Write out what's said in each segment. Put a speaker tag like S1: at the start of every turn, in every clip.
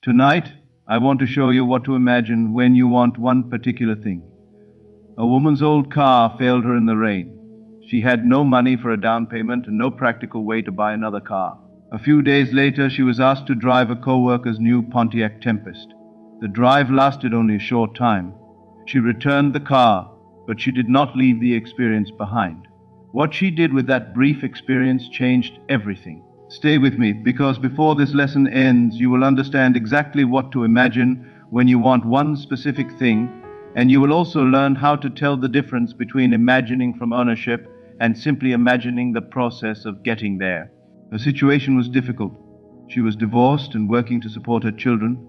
S1: Tonight, I want to show you what to imagine when you want one particular thing. A woman's old car failed her in the rain. She had no money for a down payment and no practical way to buy another car. A few days later, she was asked to drive a co-worker's new Pontiac Tempest. The drive lasted only a short time. She returned the car, but she did not leave the experience behind. What she did with that brief experience changed everything. Stay with me, because before this lesson ends, you will understand exactly what to imagine when you want one specific thing, and you will also learn how to tell the difference between imagining from ownership and simply imagining the process of getting there. Her situation was difficult. She was divorced and working to support her children.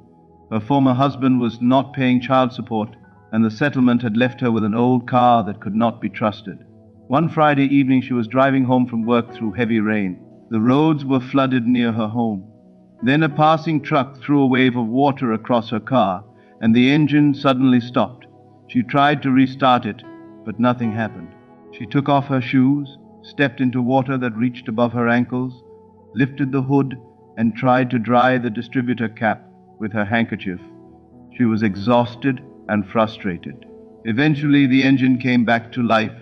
S1: Her former husband was not paying child support, and the settlement had left her with an old car that could not be trusted. One Friday evening, she was driving home from work through heavy rain. The roads were flooded near her home. Then a passing truck threw a wave of water across her car, and the engine suddenly stopped. She tried to restart it, but nothing happened. She took off her shoes, stepped into water that reached above her ankles, lifted the hood, and tried to dry the distributor cap with her handkerchief. She was exhausted and frustrated. Eventually, the engine came back to life,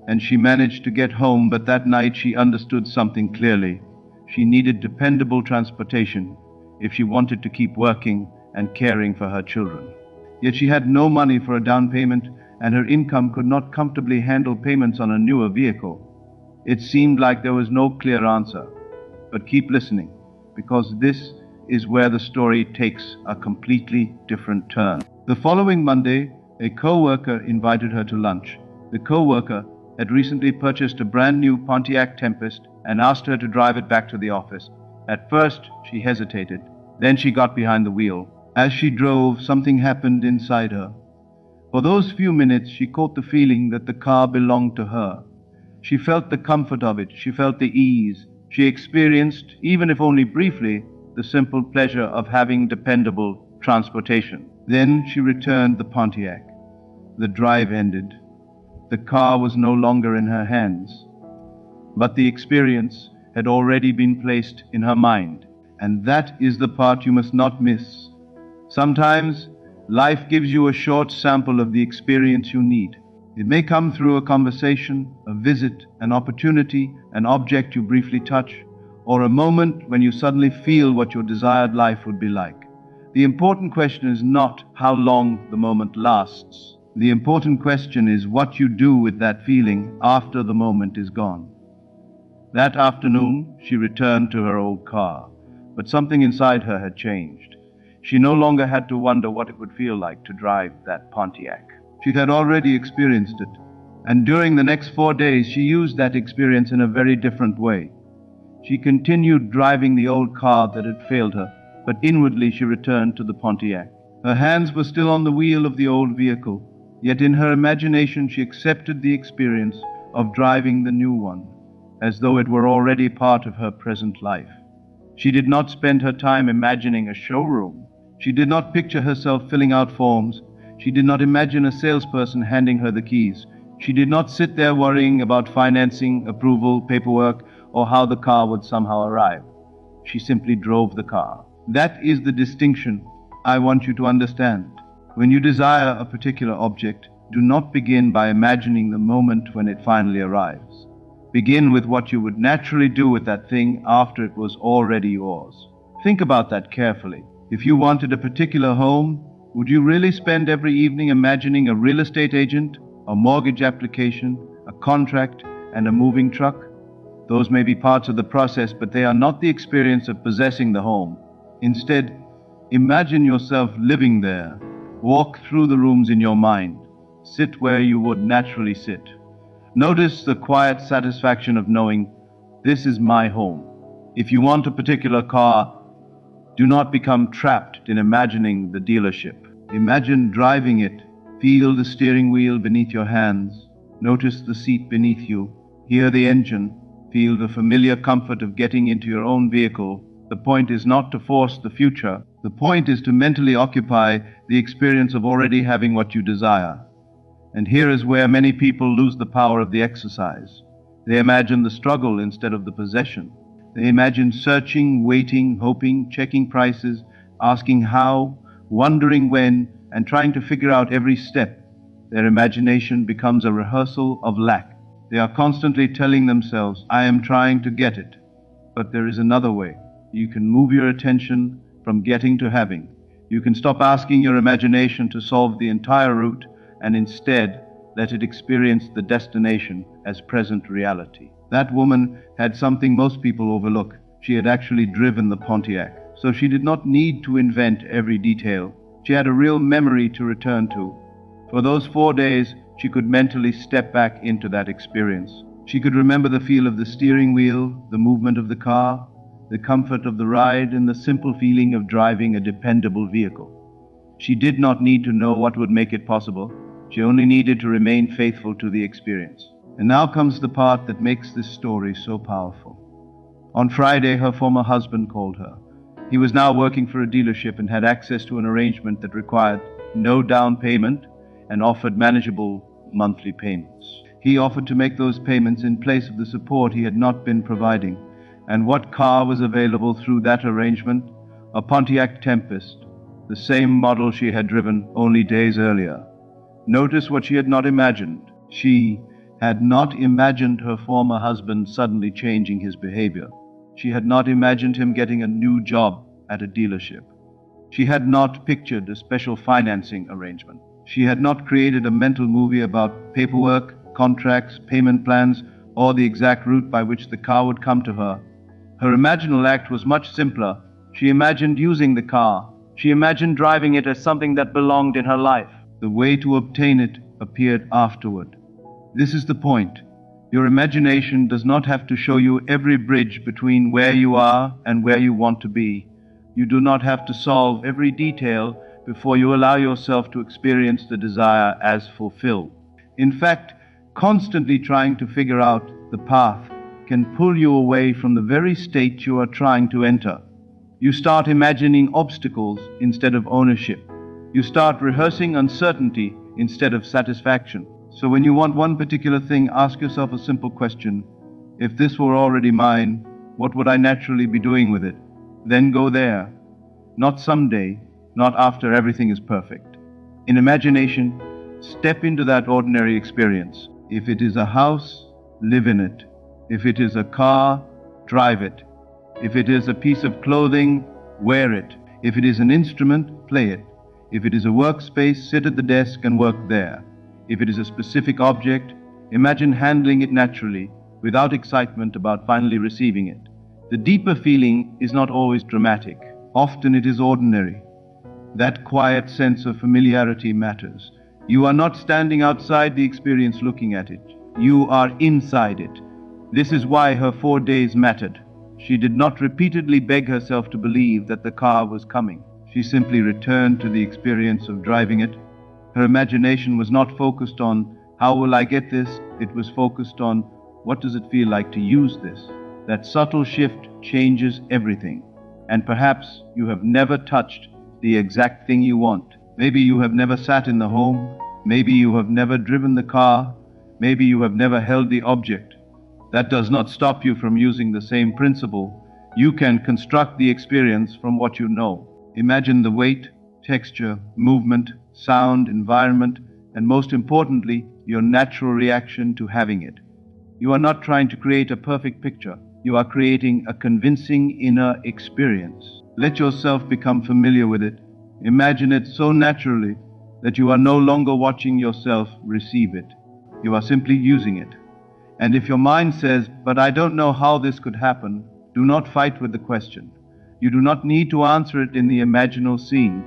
S1: and she managed to get home, but that night she understood something clearly. She needed dependable transportation if she wanted to keep working and caring for her children. Yet she had no money for a down payment, and her income could not comfortably handle payments on a newer vehicle. It seemed like there was no clear answer. But keep listening, because this is where the story takes a completely different turn. The following Monday, a co-worker invited her to lunch. The co-worker had recently purchased a brand new Pontiac Tempest and asked her to drive it back to the office. At first, she hesitated. Then she got behind the wheel. As she drove, something happened inside her. For those few minutes, she caught the feeling that the car belonged to her. She felt the comfort of it. She felt the ease. She experienced, even if only briefly, the simple pleasure of having dependable transportation. Then she returned the Pontiac. The drive ended. The car was no longer in her hands, but the experience had already been placed in her mind. And that is the part you must not miss. Sometimes, life gives you a short sample of the experience you need. It may come through a conversation, a visit, an opportunity, an object you briefly touch, or a moment when you suddenly feel what your desired life would be like. The important question is not how long the moment lasts. The important question is what you do with that feeling after the moment is gone. That afternoon, she returned to her old car, but something inside her had changed. She no longer had to wonder what it would feel like to drive that Pontiac. She had already experienced it, and during the next 4 days, she used that experience in a very different way. She continued driving the old car that had failed her, but inwardly she returned to the Pontiac. Her hands were still on the wheel of the old vehicle, yet in her imagination she accepted the experience of driving the new one, as though it were already part of her present life. She did not spend her time imagining a showroom. She did not picture herself filling out forms. She did not imagine a salesperson handing her the keys. She did not sit there worrying about financing, approval, paperwork, or how the car would somehow arrive. She simply drove the car. That is the distinction I want you to understand. When you desire a particular object, do not begin by imagining the moment when it finally arrives. Begin with what you would naturally do with that thing after it was already yours. Think about that carefully. If you wanted a particular home, would you really spend every evening imagining a real estate agent, a mortgage application, a contract, and a moving truck? Those may be parts of the process, but they are not the experience of possessing the home. Instead, imagine yourself living there. Walk through the rooms in your mind. Sit where you would naturally sit. Notice the quiet satisfaction of knowing, this is my home. If you want a particular car, do not become trapped in imagining the dealership. Imagine driving it. Feel the steering wheel beneath your hands. Notice the seat beneath you. Hear the engine. Feel the familiar comfort of getting into your own vehicle. The point is not to force the future. The point is to mentally occupy the experience of already having what you desire. And here is where many people lose the power of the exercise. They imagine the struggle instead of the possession. They imagine searching, waiting, hoping, checking prices, asking how, wondering when, and trying to figure out every step. Their imagination becomes a rehearsal of lack. They are constantly telling themselves, I am trying to get it. But there is another way. You can move your attention from getting to having. You can stop asking your imagination to solve the entire route and instead let it experience the destination as present reality. That woman had something most people overlook. She had actually driven the Pontiac, so she did not need to invent every detail. She had a real memory to return to. For those 4 days, she could mentally step back into that experience. She could remember the feel of the steering wheel, the movement of the car, the comfort of the ride, and the simple feeling of driving a dependable vehicle. She did not need to know what would make it possible. She only needed to remain faithful to the experience. And now comes the part that makes this story so powerful. On Friday, her former husband called her. He was now working for a dealership and had access to an arrangement that required no down payment and offered manageable monthly payments. He offered to make those payments in place of the support he had not been providing. And what car was available through that arrangement? A Pontiac Tempest, the same model she had driven only days earlier. Notice what she had not imagined. She had not imagined her former husband suddenly changing his behavior. She had not imagined him getting a new job at a dealership. She had not pictured a special financing arrangement. She had not created a mental movie about paperwork, contracts, payment plans, or the exact route by which the car would come to her. Her imaginal act was much simpler. She imagined using the car. She imagined driving it as something that belonged in her life. The way to obtain it appeared afterward. This is the point. Your imagination does not have to show you every bridge between where you are and where you want to be. You do not have to solve every detail before you allow yourself to experience the desire as fulfilled. In fact, constantly trying to figure out the path can pull you away from the very state you are trying to enter. You start imagining obstacles instead of ownership. You start rehearsing uncertainty instead of satisfaction. So when you want one particular thing, ask yourself a simple question. If this were already mine, what would I naturally be doing with it? Then go there. Not someday, not after everything is perfect. In imagination, step into that ordinary experience. If it is a house, live in it. If it is a car, drive it. If it is a piece of clothing, wear it. If it is an instrument, play it. If it is a workspace, sit at the desk and work there. If it is a specific object, imagine handling it naturally, without excitement about finally receiving it. The deeper feeling is not always dramatic. Often it is ordinary. That quiet sense of familiarity matters. You are not standing outside the experience looking at it. You are inside it. This is why her 4 days mattered. She did not repeatedly beg herself to believe that the car was coming. She simply returned to the experience of driving it. Her imagination was not focused on, how will I get this? It was focused on, what does it feel like to use this? That subtle shift changes everything. And perhaps you have never touched the exact thing you want. Maybe you have never sat in the home. Maybe you have never driven the car. Maybe you have never held the object. That does not stop you from using the same principle. You can construct the experience from what you know. Imagine the weight, texture, movement, sound, environment, and most importantly, your natural reaction to having it. You are not trying to create a perfect picture. You are creating a convincing inner experience. Let yourself become familiar with it. Imagine it so naturally that you are no longer watching yourself receive it. You are simply using it. And if your mind says, but I don't know how this could happen, do not fight with the question. You do not need to answer it in the imaginal scene.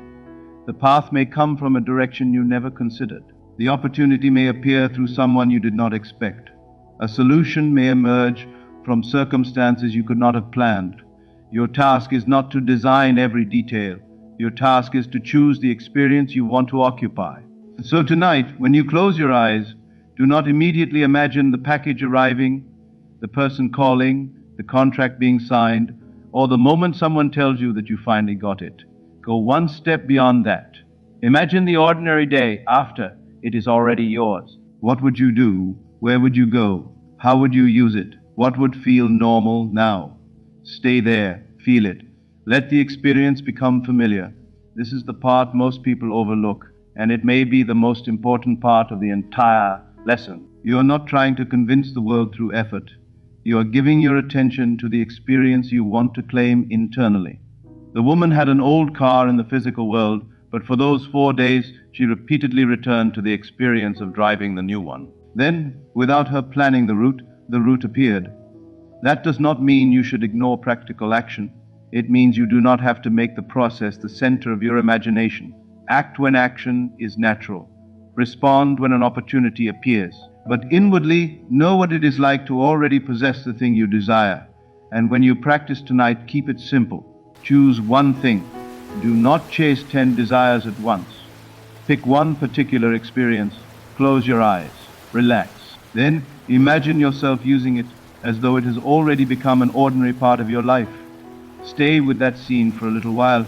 S1: The path may come from a direction you never considered. The opportunity may appear through someone you did not expect. A solution may emerge from circumstances you could not have planned. Your task is not to design every detail. Your task is to choose the experience you want to occupy. So tonight, when you close your eyes, do not immediately imagine the package arriving, the person calling, the contract being signed, or the moment someone tells you that you finally got it. Go one step beyond that. Imagine the ordinary day after it is already yours. What would you do? Where would you go? How would you use it? What would feel normal now? Stay there. Feel it. Let the experience become familiar. This is the part most people overlook, and it may be the most important part of the entire lesson. You are not trying to convince the world through effort. You are giving your attention to the experience you want to claim internally. The woman had an old car in the physical world, but for those 4 days, she repeatedly returned to the experience of driving the new one. Then, without her planning the route appeared. That does not mean you should ignore practical action. It means you do not have to make the process the center of your imagination. Act when action is natural. Respond when an opportunity appears. But inwardly, know what it is like to already possess the thing you desire. And when you practice tonight, keep it simple. Choose one thing. Do not chase 10 desires at once. Pick one particular experience. Close your eyes. Relax. Then imagine yourself using it as though it has already become an ordinary part of your life. Stay with that scene for a little while.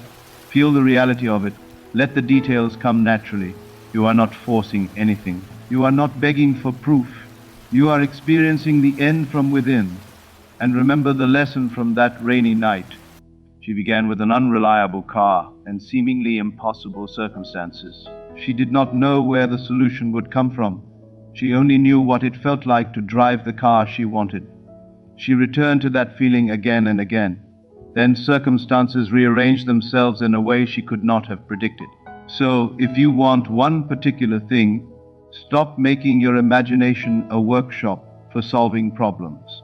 S1: Feel the reality of it. Let the details come naturally. You are not forcing anything. You are not begging for proof. You are experiencing the end from within. And remember the lesson from that rainy night. She began with an unreliable car and seemingly impossible circumstances. She did not know where the solution would come from. She only knew what it felt like to drive the car she wanted. She returned to that feeling again and again. Then circumstances rearranged themselves in a way she could not have predicted. So, if you want one particular thing, stop making your imagination a workshop for solving problems.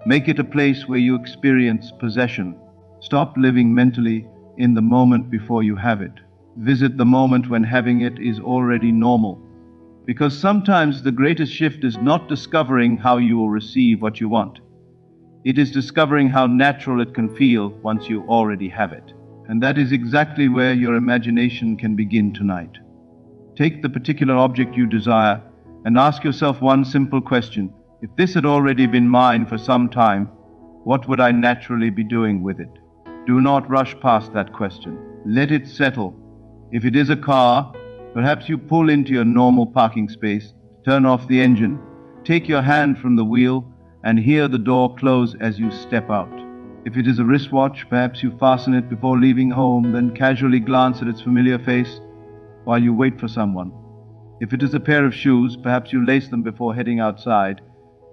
S1: Make it a place where you experience possession. Stop living mentally in the moment before you have it. Visit the moment when having it is already normal. Because sometimes the greatest shift is not discovering how you will receive what you want. It is discovering how natural it can feel once you already have it. And that is exactly where your imagination can begin tonight. Take the particular object you desire and ask yourself one simple question. If this had already been mine for some time, what would I naturally be doing with it? Do not rush past that question. Let it settle. If it is a car, perhaps you pull into your normal parking space, turn off the engine, take your hand from the wheel, and hear the door close as you step out. If it is a wristwatch, perhaps you fasten it before leaving home, then casually glance at its familiar face while you wait for someone. If it is a pair of shoes, perhaps you lace them before heading outside,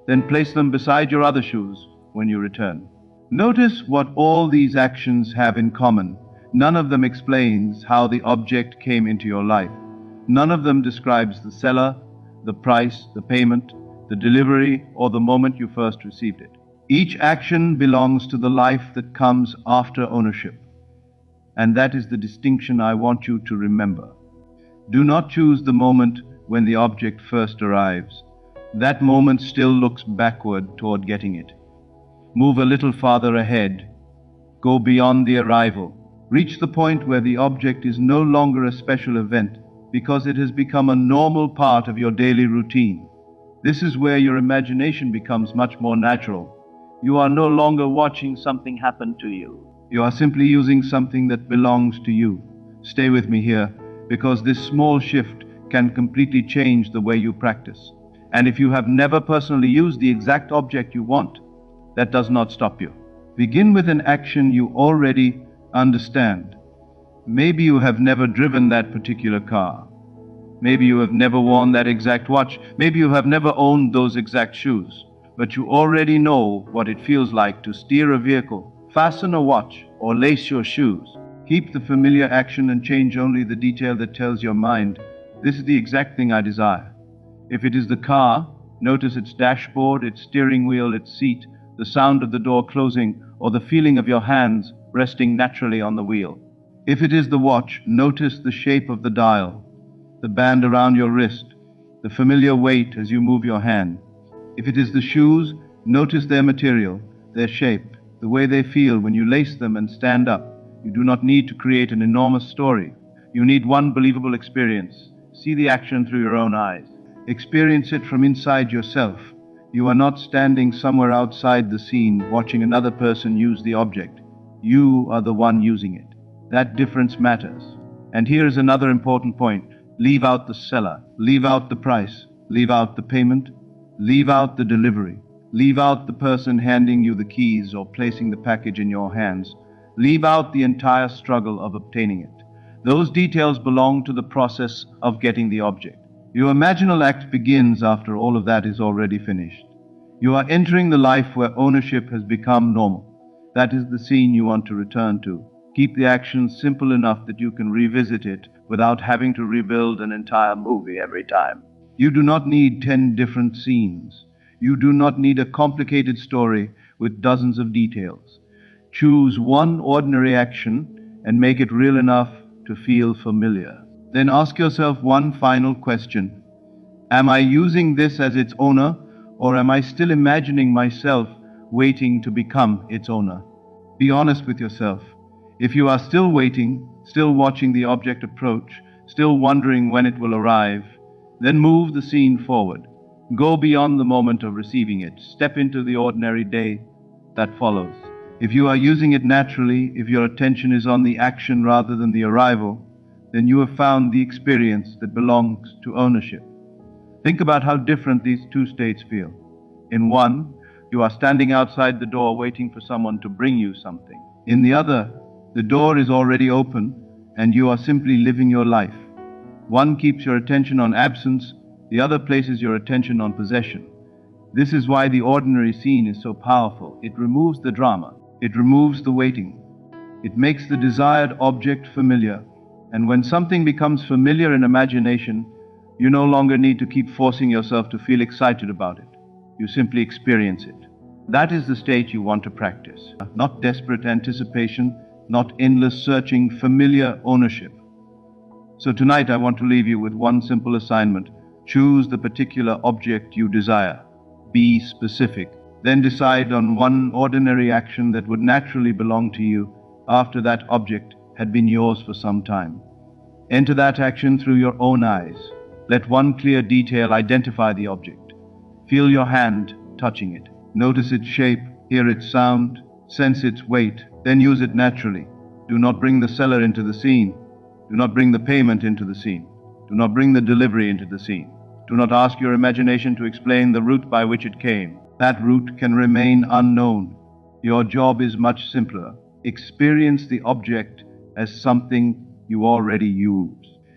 S1: then place them beside your other shoes when you return. Notice what all these actions have in common. None of them explains how the object came into your life. None of them describes the seller, the price, the payment, the delivery, or the moment you first received it. Each action belongs to the life that comes after ownership. And that is the distinction I want you to remember. Do not choose the moment when the object first arrives. That moment still looks backward toward getting it. Move a little farther ahead. Go beyond the arrival. Reach the point where the object is no longer a special event because it has become a normal part of your daily routine. This is where your imagination becomes much more natural. You are no longer watching something happen to you. You are simply using something that belongs to you. Stay with me here, because this small shift can completely change the way you practice. And if you have never personally used the exact object you want, that does not stop you. Begin with an action you already understand. Maybe you have never driven that particular car. Maybe you have never worn that exact watch. Maybe you have never owned those exact shoes. But you already know what it feels like to steer a vehicle, fasten a watch, or lace your shoes. Keep the familiar action and change only the detail that tells your mind, this is the exact thing I desire. If it is the car, notice its dashboard, its steering wheel, its seat, the sound of the door closing, or the feeling of your hands resting naturally on the wheel. If it is the watch, notice the shape of the dial, the band around your wrist, the familiar weight as you move your hand. If it is the shoes, notice their material, their shape, the way they feel when you lace them and stand up. You do not need to create an enormous story. You need one believable experience. See the action through your own eyes. Experience it from inside yourself. You are not standing somewhere outside the scene watching another person use the object. You are the one using it. That difference matters. And here is another important point. Leave out the seller. Leave out the price. Leave out the payment. Leave out the delivery. Leave out the person handing you the keys or placing the package in your hands. Leave out the entire struggle of obtaining it. Those details belong to the process of getting the object. Your imaginal act begins after all of that is already finished. You are entering the life where ownership has become normal. That is the scene you want to return to. Keep the action simple enough that you can revisit it without having to rebuild an entire movie every time. You do not need 10 different scenes. You do not need a complicated story with dozens of details. Choose one ordinary action and make it real enough to feel familiar. Then ask yourself one final question. Am I using this as its owner, or am I still imagining myself waiting to become its owner? Be honest with yourself. If you are still waiting, still watching the object approach, still wondering when it will arrive, then move the scene forward. Go beyond the moment of receiving it. Step into the ordinary day that follows. If you are using it naturally, if your attention is on the action rather than the arrival, then you have found the experience that belongs to ownership. Think about how different these two states feel. In one, you are standing outside the door waiting for someone to bring you something. In the other, the door is already open and you are simply living your life. One keeps your attention on absence, the other places your attention on possession. This is why the ordinary scene is so powerful. It removes the drama. It removes the waiting. It makes the desired object familiar. And when something becomes familiar in imagination, you no longer need to keep forcing yourself to feel excited about it. You simply experience it. That is the state you want to practice. Not desperate anticipation, not endless searching, familiar ownership. So tonight I want to leave you with one simple assignment. Choose the particular object you desire. Be specific. Then decide on one ordinary action that would naturally belong to you after that object had been yours for some time. Enter that action through your own eyes. Let one clear detail identify the object. Feel your hand touching it. Notice its shape, hear its sound, sense its weight, then use it naturally. Do not bring the seller into the scene. Do not bring the payment into the scene. Do not bring the delivery into the scene. Do not ask your imagination to explain the route by which it came. That route can remain unknown. Your job is much simpler. Experience the object as something you already use.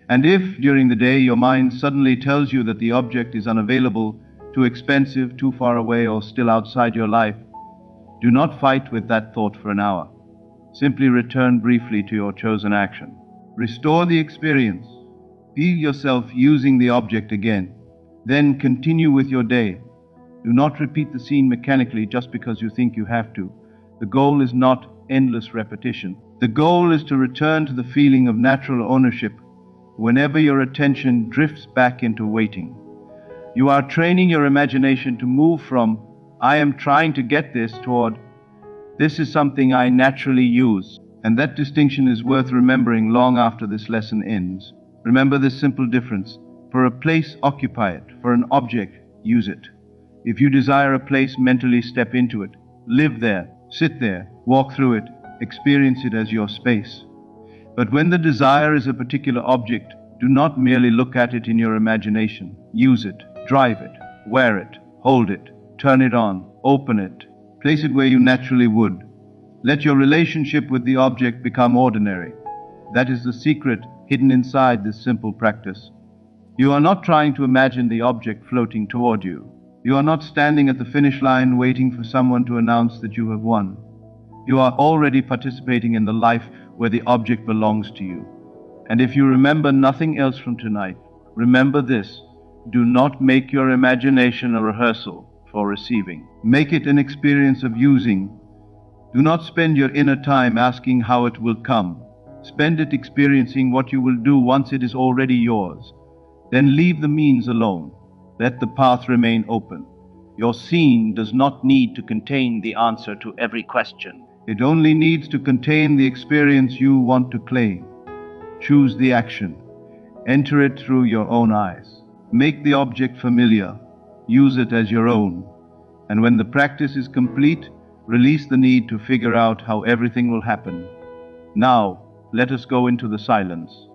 S1: And if, during the day, your mind suddenly tells you that the object is unavailable, too expensive, too far away, or still outside your life, do not fight with that thought for an hour. Simply return briefly to your chosen action. Restore the experience. Feel yourself using the object again. Then continue with your day. Do not repeat the scene mechanically just because you think you have to. The goal is not endless repetition. The goal is to return to the feeling of natural ownership whenever your attention drifts back into waiting. You are training your imagination to move from, I am trying to get this, toward, this is something I naturally use. And that distinction is worth remembering long after this lesson ends. Remember this simple difference. For a place, occupy it. For an object, use it. If you desire a place, mentally step into it. Live there, sit there, walk through it, experience it as your space. But when the desire is a particular object, do not merely look at it in your imagination. Use it, drive it, wear it, hold it, turn it on, open it, place it where you naturally would. Let your relationship with the object become ordinary. That is the secret hidden inside this simple practice. You are not trying to imagine the object floating toward you. You are not standing at the finish line waiting for someone to announce that you have won. You are already participating in the life where the object belongs to you. And if you remember nothing else from tonight, remember this: do not make your imagination a rehearsal for receiving. Make it an experience of using. Do not spend your inner time asking how it will come. Spend it experiencing what you will do once it is already yours. Then leave the means alone. Let the path remain open. Your scene does not need to contain the answer to every question. It only needs to contain the experience you want to claim. Choose the action. Enter it through your own eyes. Make the object familiar. Use it as your own. And when the practice is complete, release the need to figure out how everything will happen. Now, let us go into the silence.